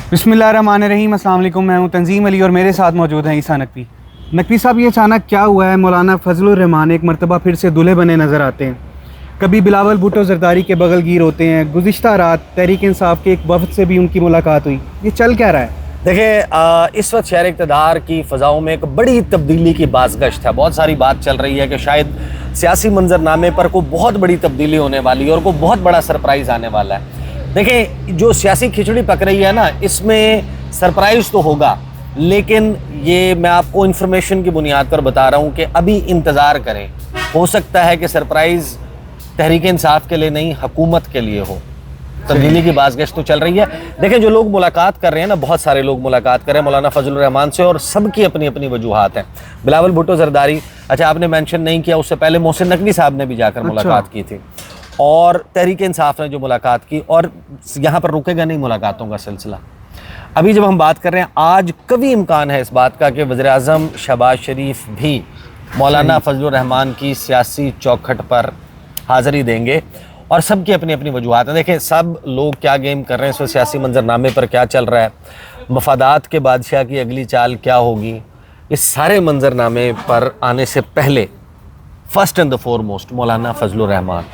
बिस्मिल्लाहिर्रहमानिर्रहीम। अस्सलाम वालेकुम। मैं हूं तंजीम अली और मेरे साथ मौजूद हैं ईसा नकवी। नकवी साहब, ये अचानक क्या हुआ है? मौलाना फजलुर रहमान एक मरतबा फिर से दूल्हे बने नज़र आते हैं। कभी बिलावल भुट्टो जरदारी के बगलगीर होते हैं। गुज़िश्ता रात तहरीक इंसाफ के एक वफ़द से भी उनकी मुलाकात हुई। ये चल क्या रहा है? देखिए, इस वक्त शहर इक़्तिदार की फ़ज़ाओं में एक बड़ी तब्दीली की बाज़गश्त है। बहुत सारी बात चल रही है कि शायद सियासी मंजरनामे पर कोई बहुत बड़ी तब्दीली होने वाली है और कोई बहुत बड़ा सरप्राइज़ आने वाला है। देखिए, जो सियासी खिचड़ी पक रही है ना, इसमें सरप्राइज़ तो होगा, लेकिन ये मैं आपको इन्फॉर्मेशन की बुनियाद पर बता रहा हूँ कि अभी इंतज़ार करें। हो सकता है कि सरप्राइज़ तहरीक इंसाफ के लिए नहीं, हुकूमत के लिए हो। तब्दीली की बाज़गश्त तो चल रही है। देखिए, जो लोग मुलाकात कर रहे हैं ना, बहुत सारे लोग मुलाकात कर रहे हैं मौलाना फजलुर रहमान से, और सबकी अपनी अपनी वजूहात हैं। बिलावल भुट्टो जरदारी, अच्छा आपने मेंशन नहीं किया, उससे पहले मोहसिन नकवी साहब ने भी जाकर मुलाकात की थी, और तहरीक इंसाफ ने जो मुलाकात की, और यहाँ पर रुकेगा नहीं मुलाकातों का सिलसिला। अभी जब हम बात कर रहे हैं, आज कभी इम्कान है इस बात का कि वज़ीर-ए-आज़म शहबाज शरीफ भी मौलाना फजलुर रहमान की सियासी चौखट पर हाज़िरी देंगे, और सब की अपनी अपनी वजूहात हैं। देखें, सब लोग क्या गेम कर रहे हैं, इस वक्त सियासी मंजरनामे पर क्या चल रहा है, मफादात के बादशाह की अगली चाल क्या होगी, इस सारे मंजरनामे पर आने से पहले फर्स्ट एंड द फोरमोस्ट मौलाना फजलुर रहमान।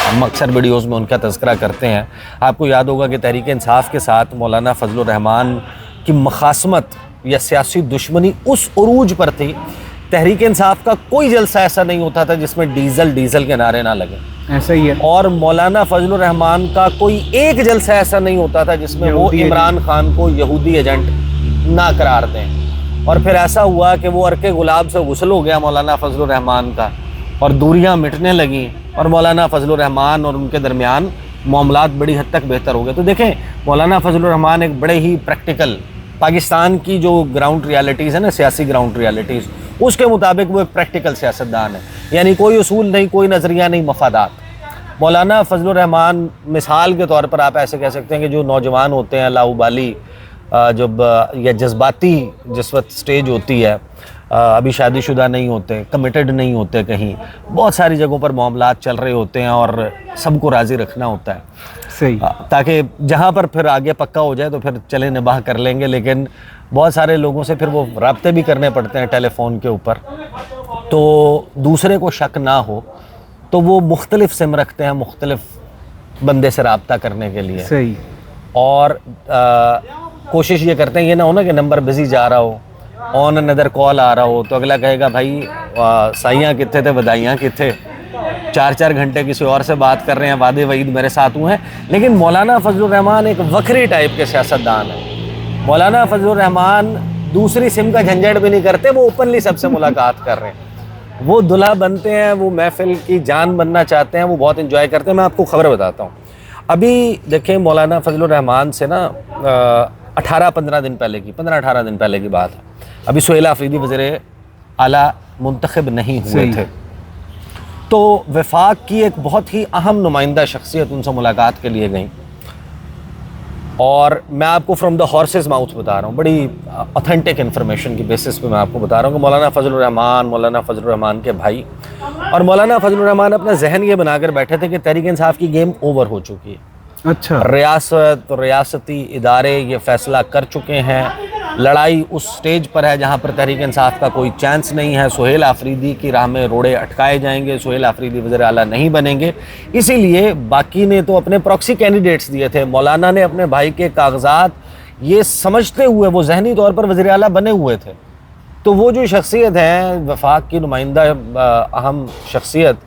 हम अक्सर वीडियोज़ में उनका तज़किरा करते हैं। आपको याद होगा कि तहरीक इंसाफ के साथ मौलाना फजलुर रहमान की मुखासमत या सियासी दुश्मनी उस उरूज पर थी। तहरीक इंसाफ का कोई जलसा ऐसा नहीं होता था जिसमें डीज़ल के नारे ना लगे। ऐसा ही है। और मौलाना फजलुर रहमान का कोई एक जलसा ऐसा नहीं होता था जिसमें वो इमरान खान को यहूदी एजेंट ना करार दें। और फिर ऐसा हुआ कि वो अर्के गुलाब से गुस्ल हो गया मौलाना फजलुर रहमान का, और दूरियां मिटने लगीं, और मौलाना फजलुर रहमान और उनके दरमियान मामलात बड़ी हद तक बेहतर हो गए। तो देखें, मौलाना फजलुर रहमान एक बड़े ही प्रैक्टिकल, पाकिस्तान की जो ग्राउंड रियलिटीज़ है ना, सियासी ग्राउंड रियलिटीज़, उसके मुताबिक वो एक प्रैक्टिकल सियासतदान है। यानी कोई उसूल नहीं, कोई नज़रिया नहीं, मफादात। मौलाना फजलुर रहमान मिसाल के तौर पर आप ऐसे कह सकते हैं कि जो नौजवान होते हैं लाउबाली, जब या जज्बाती जिस वक्त स्टेज होती है, अभी शादीशुदा नहीं होते, कमिटेड नहीं होते, कहीं बहुत सारी जगहों पर मामलात चल रहे होते हैं और सबको राज़ी रखना होता है, सही, ताकि जहाँ पर फिर आगे पक्का हो जाए तो फिर चले निबाह कर लेंगे। लेकिन बहुत सारे लोगों से फिर वो राब्ते भी करने पड़ते हैं टेलीफोन के ऊपर, तो दूसरे को शक ना हो तो वो मुख्तलिफ सिम रखते हैं मुख्तलिफ बंदे से रब्ता करने के लिए। सही। और कोशिश ये करते हैं, ये ना हो ना कि नंबर बिजी जा रहा हो, ऑन अनदर कॉल आ रहा हो, तो अगला कहेगा भाई साइयाँ कितने थे, बधाइयाँ कितने, 4-4 घंटे किसी और से बात कर रहे हैं, वादे वईद मेरे साथ हुए हैं। लेकिन मौलाना फजलुर रहमान एक वक्री टाइप के सियासतदान है। मौलाना फजलुर रहमान दूसरी सिम का झंझट भी नहीं करते, वो ओपनली सबसे मुलाकात कर रहे हैं, वो दुल्हा बनते हैं, वो महफिल की जान बनना चाहते हैं, वो बहुत इंजॉय करते हैं। मैं आपको खबर बताता हूँ। अभी देखें, मौलाना फजलुर रहमान से ना 15-18 दिन पहले की बात है। अभी सुहेल आफरीदी वज़ीर आला मुंतखब नहीं हुए थे, तो वफाक की एक बहुत ही अहम नुमाइंदा शख्सियत उनसे मुलाकात के लिए गई, और मैं आपको फ्रॉम द हॉर्सेस माउथ बता रहा हूँ, बड़ी ऑथेंटिक इन्फॉर्मेशन की बेसिस पे मैं आपको बता रहा हूँ कि मौलाना फजलुर रहमान के भाई और मौलाना फजलुर रहमान अपना जहन ये बनाकर बैठे थे कि तहरीक इंसाफ की गेम ओवर हो चुकी है। अच्छा। रियासती इदारे ये फैसला कर चुके हैं, लड़ाई उस स्टेज पर है जहाँ पर तहरीक इंसाफ का कोई चांस नहीं है। सुहेल आफरीदी की राह में रोड़े अटकाए जाएंगे, सुहेल आफरीदी वज़ीर आला नहीं बनेंगे। इसीलिए बाकी ने तो अपने प्रॉक्सी कैंडिडेट्स दिए थे, मौलाना ने अपने भाई के कागजात ये समझते हुए वो जहनी तौर पर वज़ीर आला बने हुए थे। तो वो जो शख्सियत है, वफाक की नुमाइंदा अहम शख्सियत,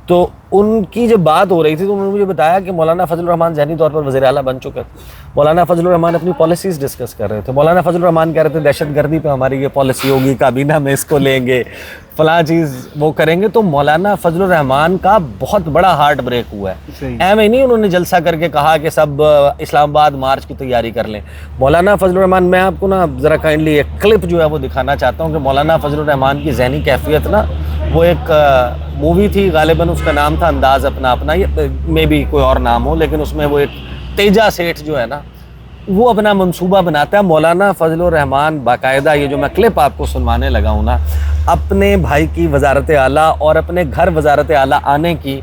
तो उनकी जब बात हो रही थी तो उन्होंने मुझे बताया कि मौलाना फजलुर रहमान ज़हनी तौर पर वज़ीर आला बन चुके थे। मौलाना फजलुर रहमान अपनी पॉलिसीज़ डिस्कस कर रहे थे। मौलाना फजलुर रहमान कह रहे थे दहशतगर्दी पे हमारी ये पॉलिसी होगी, काबीना में इसको लेंगे, फ़लाँ चीज़ वो करेंगे। तो मौलाना फजलुर रहमान का बहुत बड़ा हार्ट ब्रेक हुआ है। ऐਵੇਂ नहीं उन्होंने जलसा करके कहा कि सब इस्लामाबाद मार्च की तैयारी कर लें। मौलाना फजलुर रहमान, मैं आपको ना ज़रा काइंडली एक क्लिप जो है वो दिखाना चाहता हूँ कि मौलाना फजलुर रहमान की ज़हनी कैफियत ना, वो एक मूवी थी, गालिबन उसका नाम था अंदाज़ अपना अपना, ये मे भी कोई और नाम हो, लेकिन उसमें वो एक तेजा सेठ जो है ना, वो अपना मंसूबा बनाता है। मौलाना फजलुर रहमान बाकायदा, ये जो मैं क्लिप आपको सुनवाने लगा हूँ ना, अपने भाई की वजारत आला और अपने घर वजारत आला आने की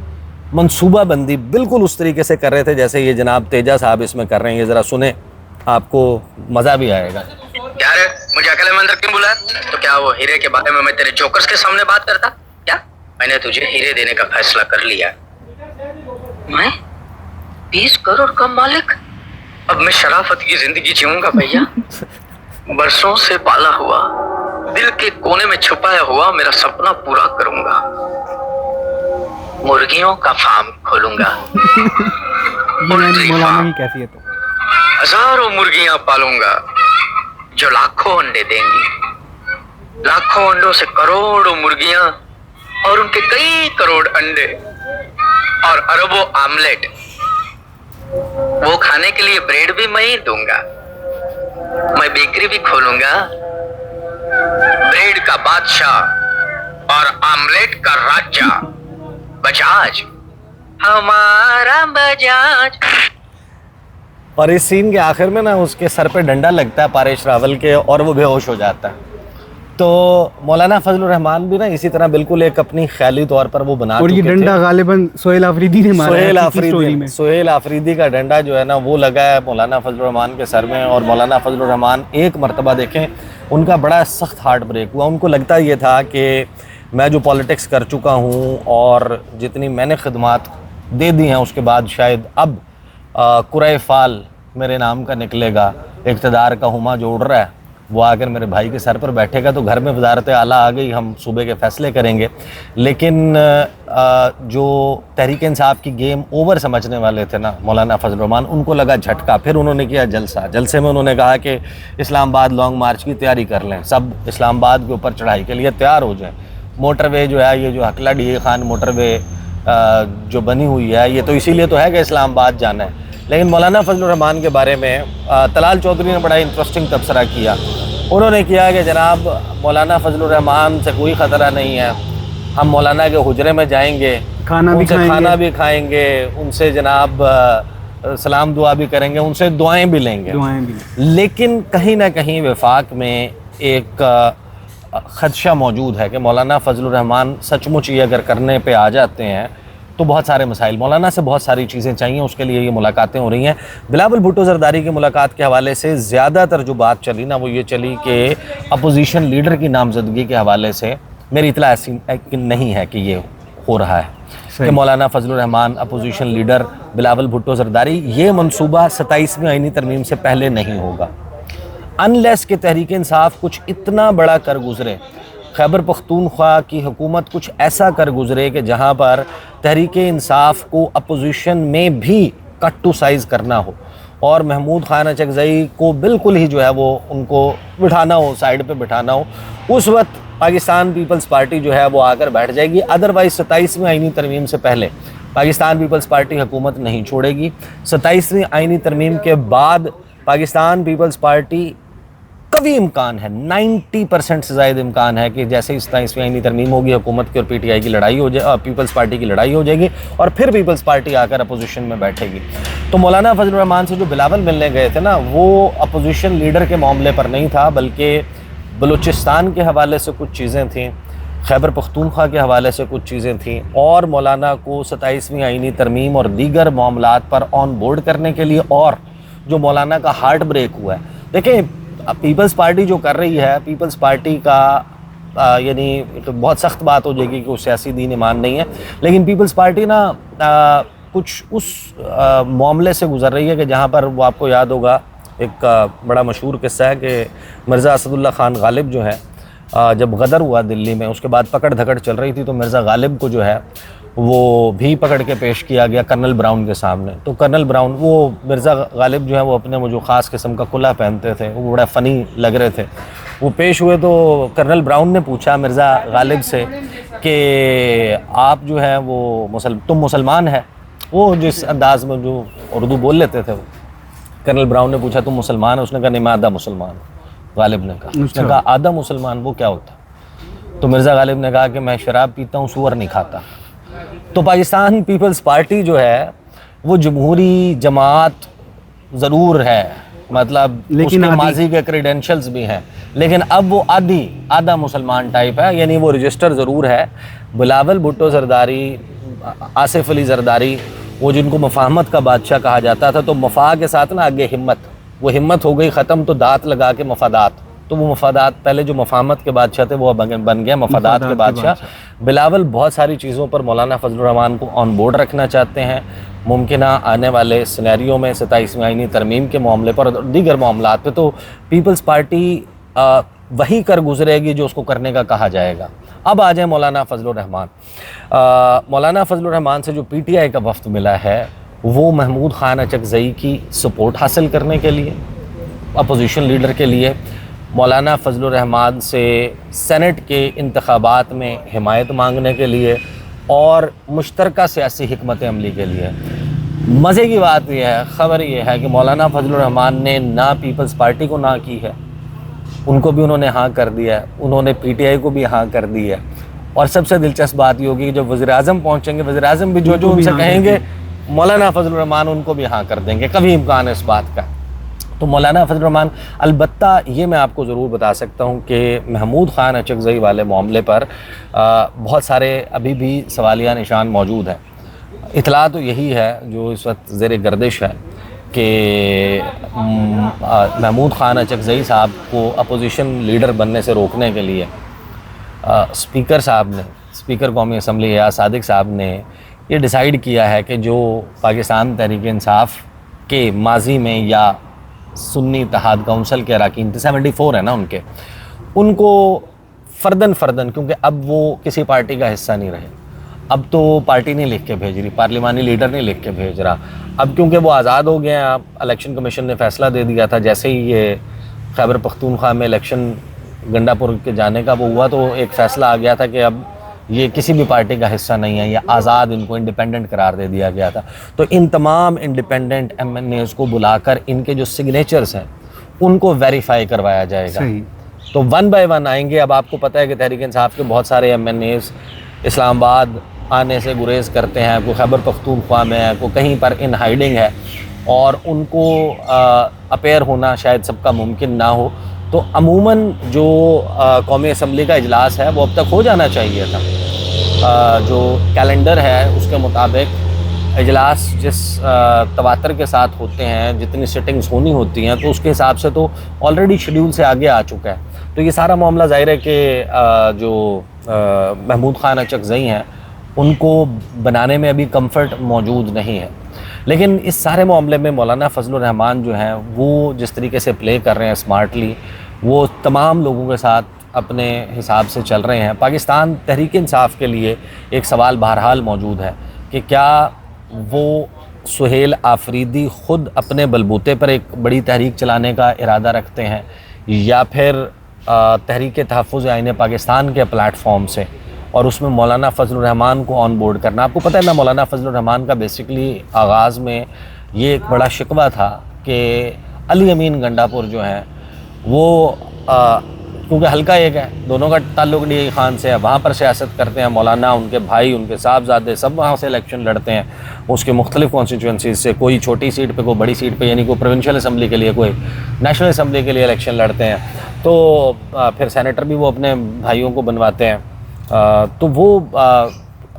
मंसूबा बंदी बिल्कुल उस तरीके से कर रहे थे जैसे ये जनाब तेजा साहब इसमें कर रहे हैं। ये ज़रा सुने आपको मज़ा भी आएगा। क्या रे, मुझे अकेले में अंदर क्यों बुलाया? तो क्या वो हीरे के बारे में मैं तेरे जोकर्स के सामने बात करता? क्या मैंने तुझे हीरे देने का फैसला कर लिया। मैं 20 करोड़ का मालिक? अब मैं शराफत की जिंदगी जीऊंगा भैया। बरसों से पाला हुआ, दिल के कोने में छुपाया हुआ मेरा सपना पूरा करूंगा। मुर्गियों का फार्म खोलूंगा। मौलाना की कैफियत है। हजारों मुर्गियां पालूंगा जो लाखों अंडे देंगी। लाखों अंडों से करोड़ों मुर्गियां और उनके कई करोड़ अंडे और अरबों आमलेट। वो खाने के लिए ब्रेड भी मैं ही दूंगा। मैं बेकरी भी खोलूंगा। ब्रेड का बादशाह और आमलेट का राजा बजाज, हमारा बजाज। और इस सीन के आखिर में ना उसके सर पे डंडा लगता है पारेश रावल के और वो बेहोश हो जाता है। तो मौलाना फजलुर रहमान भी ना इसी तरह बिल्कुल एक अपनी ख्याली तौर पर वो बना और ये डंडा गालिबन सोहेल आफरीदी ने मारा है। सोहेल आफरीदी का डंडा जो है ना वो लगा है मौलाना फजलुर रहमान के सर में। और मौलाना फजलुर रहमान एक मरतबा देखें उनका बड़ा सख्त हार्ट ब्रेक हुआ। उनको लगता ये था कि मैं जो पॉलिटिक्स कर चुका हूँ और जितनी मैंने खिदमात दे दी हैं उसके बाद शायद अब कुराए फाल मेरे नाम का निकलेगा। इक़्तिदार का हुमा जो उड़ रहा है वो आकर मेरे भाई के सर पर बैठेगा तो घर में वज़ारत आला आ गई, हम सूबे के फ़ैसले करेंगे। लेकिन जो तहरीक इंसाफ की गेम ओवर समझने वाले थे ना मौलाना फजलुर रहमान, उनको लगा झटका। फिर उन्होंने किया जलसा। जलसे में उन्होंने कहा कि इस्लामाबाद लॉन्ग मार्च की तैयारी कर लें, सब इस्लामाबाद के ऊपर चढ़ाई के लिए तैयार हो जाएँ। मोटरवे जो है ये जो हकला डी खान मोटरवे जो बनी हुई है ये तो इसीलिए तो है कि इस्लामाबाद जाना है। लेकिन मौलाना फजलुर रहमान के बारे में तलाल चौधरी ने बड़ा इंटरेस्टिंग तबसरा किया। उन्होंने किया कि जनाब मौलाना फजलुर रहमान से कोई ख़तरा नहीं है, हम मौलाना के हुजरे में जाएंगे, खाना भी खाएंगे, उनसे जनाब सलाम दुआ भी करेंगे, उनसे दुआएं भी लेंगे। लेकिन कहीं ना कहीं वफाक में एक ख़दशा मौजूद है कि मौलाना फजलुर रहमान सचमुच ये अगर करने पे आ जाते हैं तो बहुत सारे मसाइल, मौलाना से बहुत सारी चीज़ें चाहिए, उसके लिए ये मुलाकातें हो रही हैं। बिलावल भुट्टो ज़रदारी की मुलाकात के हवाले से ज़्यादातर जो बात चली ना वो ये चली कि अपोजिशन लीडर की नामजदगी के हवाले से मेरी इतला ऐसी नहीं है कि ये हो रहा है कि मौलाना फजलुर रहमान अपोजिशन लीडर बिलावल भुट्टो ज़रदारी, ये मनसूबा 27वीं आईनी तरमीम से पहले नहीं होगा अनलेस के तहरीक इंसाफ कुछ इतना बड़ा कर गुजरे, खैबर पख्तूनख्वा की हुकूमत कुछ ऐसा कर गुजरे कि जहाँ पर तहरीक इंसाफ को अपोजिशन में भी कट टू साइज़ करना हो और महमूद खान अचकज़ई को बिल्कुल ही जो है वो उनको बिठाना हो, साइड पे बिठाना हो, उस वक्त पाकिस्तान पीपल्स पार्टी जो है वो आकर बैठ जाएगी। अदरवाइज़ 27वीं आईनी तरमीम से पहले पाकिस्तान पीपल्स पार्टी हुकूमत नहीं छोड़ेगी। 27वीं आईनी तरमीम के बाद पाकिस्तान पीपल्स पार्टी कभी इम्कान है, 90% से ज़्यादा इम्कान है कि जैसे ही 27वीं आईनी तरमीम होगी हुकूमत की और पीटीआई की लड़ाई हो जाए, पीपल्स पार्टी की लड़ाई हो जाएगी और फिर पीपल्स पार्टी आकर अपोजिशन में बैठेगी। तो मौलाना फजलुर रहमान से जो बिलावल मिलने गए थे ना वो अपोजिशन लीडर के मामले पर नहीं था, बल्कि बलूचिस्तान के हवाले से कुछ चीज़ें थीं, खैबर पख्तूनख्वा के हवाले से कुछ चीज़ें थीं और मौलाना को 27वीं आईनी तरमीम और दीगर मामलात पर ऑन बोर्ड करने के लिए। और जो मौलाना का हार्ट ब्रेक हुआ है, देखिए पीपल्स पार्टी जो कर रही है, पीपल्स पार्टी का यानी तो बहुत सख्त बात हो जाएगी कि वो सियासी दीन ईमान नहीं है, लेकिन पीपल्स पार्टी ना कुछ उस मामले से गुज़र रही है कि जहाँ पर वो आपको याद होगा एक बड़ा मशहूर किस्सा है कि मिर्ज़ा असदुल्ला ख़ान गालिब जो है जब गदर हुआ दिल्ली में, उसके बाद पकड़ धकड़ चल रही थी तो मिर्ज़ा गालिब को जो है वो भी पकड़ के पेश किया गया कर्नल ब्राउन के सामने। तो कर्नल ब्राउन, वो मिर्ज़ा गालिब जो है वो अपने वो जो ख़ास किस्म का कुल्ला पहनते थे, वो बड़ा फ़नी लग रहे थे, वो पेश हुए। तो कर्नल ब्राउन ने पूछा मिर्ज़ा गालिब से कि आप जो है वो तुम मुसलमान है, वो जिस अंदाज़ में जो उर्दू बोल लेते थे वो, कर्नल ब्राउन ने पूछा तुम मुसलमान है? उसने कहा नहीं मैं आधा मुसलमान। गालिब ने कहा, उसने कहा आधा मुसलमान वो क्या होता? तो मिर्ज़ा गालिब ने कहा कि मैं शराब पीता हूँ, सूअर नहीं खाता। तो पाकिस्तान पीपल्स पार्टी जो है वो जमहूरी जमात ज़रूर है, मतलब उसके माजी के क्रेडेंशियल्स भी हैं, लेकिन अब वो आधा मुसलमान टाइप है, यानी वो रजिस्टर ज़रूर है। बिलावल भुट्टो ज़रदारी, आसिफ अली ज़रदारी, वो जिनको मफाहमत का बादशाह कहा जाता था, तो मफा के साथ ना आगे हिम्मत, वो हिम्मत हो गई ख़त्म, तो दांत लगा के मफादात, तो वो मफादात, पहले जो मफामत के बादशाह थे वो बन गया मफादात के बादशाह। बिलावल बहुत सारी चीज़ों पर मौलाना फजलुर रहमान को ऑन बोर्ड रखना चाहते हैं। मुमकिन आने वाले सिनेरियो में 27वीं आईनी तरमीम के मामले पर और दीगर मामलात पे तो पीपल्स पार्टी वही कर गुजरेगी जो उसको करने का कहा जाएगा। अब आ जाए मौलाना फजलुर रहमान। मौलाना फजलुर रहमान से जो PTI का वफ्द मिला है वो महमूद खान अचकज़ई की सपोर्ट हासिल करने के लिए, अपोजिशन लीडर के लिए, मौलाना फजलुर रहमान से सेनेट के इंतखाबात में हिमायत मांगने के लिए और मुश्तरका सियासी हिकमत अमली के लिए। मज़े की बात यह है, ख़बर यह है कि मौलाना फजलुर रहमान ने ना पीपल्स पार्टी को ना की है, उनको भी उन्होंने हाँ कर दिया है, उन्होंने PTI को भी हाँ कर दी है। और सबसे दिलचस्प बात ये होगी कि जब वज़ीर-ए-आज़म पहुँचेंगे, वज़ीर-ए-आज़म भी जो उनसे कहेंगे मौलाना फजलुर रहमान उनको भी हाँ कर देंगे, कभी इम्कान है इस बात का। तो मौलाना फजलुर रहमान, अलबत्ता ये मैं आपको ज़रूर बता सकता हूँ कि महमूद खान अचकज़ई वाले मामले पर बहुत सारे अभी भी सवालिया निशान मौजूद हैं। इतला तो यही है जो इस वक्त ज़ेर गर्दिश है कि महमूद खान अचकज़ई साहब को अपोजिशन लीडर बनने से रोकने के लिए स्पीकर साहब ने, स्पीकर कौमी असम्बली या सादिक साहब ने ये डिसाइड किया है कि जो पाकिस्तान तहरीक इंसाफ के माजी में या सुन्नी इत्तेहाद काउंसिल के अरकान 74 है ना उनके, उनको फ़र्दन क्योंकि अब वो किसी पार्टी का हिस्सा नहीं रहे, अब तो पार्टी नहीं लिख के भेज रही, पार्लिमानी लीडर नहीं लिख के भेज रहा, अब क्योंकि वो आज़ाद हो गए हैं, इलेक्शन कमीशन ने फ़ैसला दे दिया था, जैसे ही ये खैबर पख्तूनख्वा में इलेक्शन गंडापुर के जाने का वो हुआ तो एक फ़ैसला आ गया था कि अब ये किसी भी पार्टी का हिस्सा नहीं है, ये आज़ाद, इनको इंडिपेंडेंट करार दे दिया गया था। तो इन तमाम इंडिपेंडेंट MNAs को बुलाकर इनके जो सिग्नेचर्स हैं उनको वेरीफाई करवाया जाएगा। तो 1 बाय 1 आएंगे। अब आपको पता है कि तहरीक इंसाफ के बहुत सारे MNAs इस्लामाबाद आने से गुरेज करते हैं, कोई खैबर पख्तूनख्वा में है, कोई कहीं पर इन हाइडिंग है और उनको अपेयर होना शायद सबका मुमकिन ना हो। तो अमूमन जो कौमी असम्बली का इजलास है वो अब तक हो जाना चाहिए था। जो कैलेंडर है उसके मुताबिक इजलास जिस तवातर के साथ होते हैं, जितनी सिटिंग्स होनी होती हैं, तो उसके हिसाब से तो ऑलरेडी शेड्यूल से आगे आ चुका है। तो ये सारा मामला ज़ाहिर है कि जो महमूद खान अचकज़ई हैं उनको बनाने में अभी कंफर्ट मौजूद नहीं है। लेकिन इस सारे मामले में मौलाना फजलुर रहमान जो हैं वो जिस तरीके से प्ले कर रहे हैं स्मार्टली, वो तमाम लोगों के साथ अपने हिसाब से चल रहे हैं। पाकिस्तान तहरीक इंसाफ के लिए एक सवाल बहरहाल मौजूद है कि क्या वो सुहेल आफरीदी ख़ुद अपने बलबूते पर एक बड़ी तहरीक चलाने का इरादा रखते हैं या फिर तहरीक तहफ़्फ़ुज़ आईन पाकिस्तान के प्लेटफॉर्म से और उसमें मौलाना फजलुर रहमान को ऑन बोर्ड करना। आपको पता है ना, मौलाना फजलुर रहमान का बेसिकली आगाज़ में ये एक बड़ा शिकवा था कि अली अमीन गंडापुर जो हैं वो क्योंकि हल्का एक है, दोनों का ताल्लुक़ डी खान से है, वहाँ पर सियासत करते हैं मौलाना, उनके भाई, उनके साहबजादे सब वहाँ से इलेक्शन लड़ते हैं उसके मुख्तलिफ़ कॉन्स्टिट्यूंसीज से, कोई छोटी सीट पे, कोई बड़ी सीट पे, यानी कोई प्रोविंशियल असम्बली के लिए, कोई नेशनल असम्बली के लिए इलेक्शन लड़ते हैं। तो फिर सेनेटर भी वो अपने भाइयों को बनवाते हैं। तो वो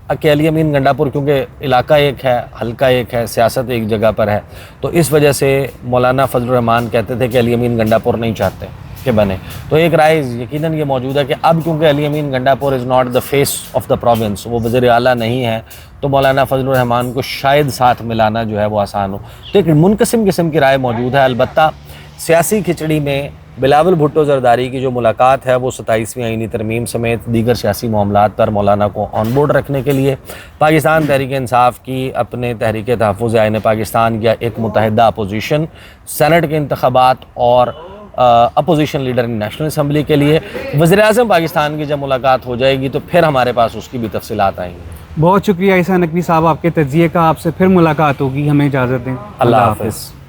अली अमीन गंडापुर क्योंकि इलाका एक है, हल्का एक है, सियासत एक जगह पर है, तो इस वजह से मौलाना फजलुर रहमान कहते थे कि अली अमीन गंडापुर नहीं चाहते कि बने। तो एक राय यकीनन ये मौजूद है कि अब क्योंकि Ali Amin Gandapur is not the face of the province, वो वज़ीर आला नहीं है, तो मौलाना फजलुर रहमान को शायद साथ मिलाना जो है वो आसान हो। तो एक मुनक़सिम किस्म की राय मौजूद है। अलबत्ता सियासी खिचड़ी में बिलावल भुट्टो ज़रदारी की जो मुलाकात है वो 27वीं आईनी तरमीम समेत दीगर सियासी मामलात पर मौलाना को ऑन बोर्ड रखने के लिए पाकिस्तान तहरीक इंसाफ की अपने तहरीक तहफ़्फ़ुज़ आईन पाकिस्तान या एक मुतहदा अपोजिशन, सेनेट के इंतखाबात और अपोजिशन लीडर नेशनल असम्बली के लिए वज़ीर-ए-आज़म पाकिस्तान की जब मुलाकात हो जाएगी तो फिर हमारे पास उसकी भी तफसीलात आएंगी। बहुत शुक्रिया ईसा नकवी साहब आपके तज्ज़िये का। आपसे फिर मुलाकात होगी, हमें इजाज़त दें। अल्लाह हाफ़िज़।